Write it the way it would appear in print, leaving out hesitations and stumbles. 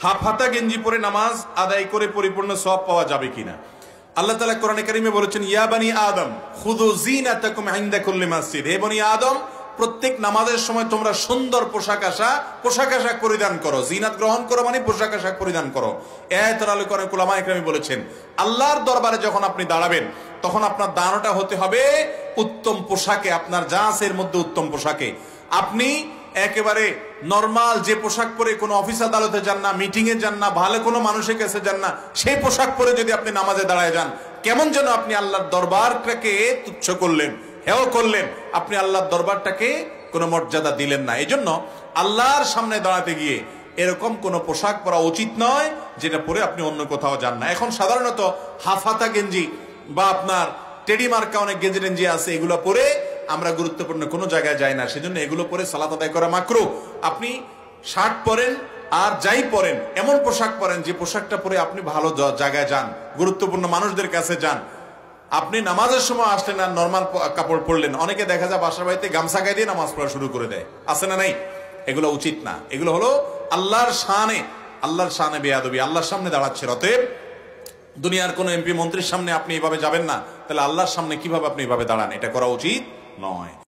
Half হাতা গেঞ্জি পরে নামাজ আদায় করে পরিপূর্ণ সওয়াব পাওয়া যাবে কিনা। আল্লাহ তাআলা কোরআনে কারিমে বলেছেন, ইয়া বানি আদম খুযু যিনাতাকুম ইনদা কুল্লি মাসজিদ। হে বনি আদম, প্রত্যেক নামাজের সময় তোমরা সুন্দর পোশাক আশাক পরিধান করো। জিনাত গ্রহণ করো মানে পোশাক আশাক পরিধান করো। আয়াতের আলোকে অনেক উলামা ইকরাম বলেছেন, আল্লাহর দরবারে যখন আপনি দাঁড়াবেন তখন আপনার দাঁড়ানোটা হতে হবে উত্তম পোশাকে, আপনার যা আছে এর মধ্যে উত্তম পোশাকে। আপনি একেবারে নরমাল যে পোশাক পরে কোনো অফিস আদালতে যান না, মিটিং এ যান না, ভালো কোনো মানুষের কাছে যান না, সেই পোশাক পরে যদি আপনি নামাজে দাঁড়ায় যান, কেমন যেন আপনি আল্লাহর দরবারটাকে তুচ্ছ করলেন, হেও করলেন, আপনি আল্লাহর দরবারটাকে কোনো মর্যাদা দিলেন না। এই জন্য আল্লাহর সামনে দাঁড়াতে গিয়ে এরকম কোনো পোশাক পরা উচিত নয় যেটা পরে আপনি অন্য কোথাও যান না। এখন সাধারণত হাফাতা গেঞ্জি বা আপনার টেডি মার্কা অনেক গেঞ্জি টেঞ্জি আছে, এগুলো পরে আমরা গুরুত্বপূর্ণ কোনো জায়গায় যাই না, সেজন্য এগুলো পরে সালাত আদায় করা মাকরুহ। আপনি শার্ট পরেন আর যাই পরেন এমন পোশাক পরেন যে পোশাকটা পরে আপনি ভালো জায়গায় যান, গুরুত্বপূর্ণ মানুষদের কাছে যান। আপনি নামাজের সময় আসলেন আর নর্মাল কাপড় পরলেন, অনেকে দেখা যায় বাসার বাড়িতে গামছা গায়ে দিয়ে নামাজ পড়া শুরু করে দেয়, আছে না নাই? এগুলো উচিত না। এগুলো হলো আল্লাহর শানে বেয়াদবি, আল্লাহর সামনে দাঁড়াচ্ছে। অতএব দুনিয়ার কোন এমপি মন্ত্রীর সামনে আপনি এভাবে যাবেন না, তাহলে আল্লাহর সামনে কিভাবে আপনি এভাবে দাঁড়ান? এটা করা উচিত নয়।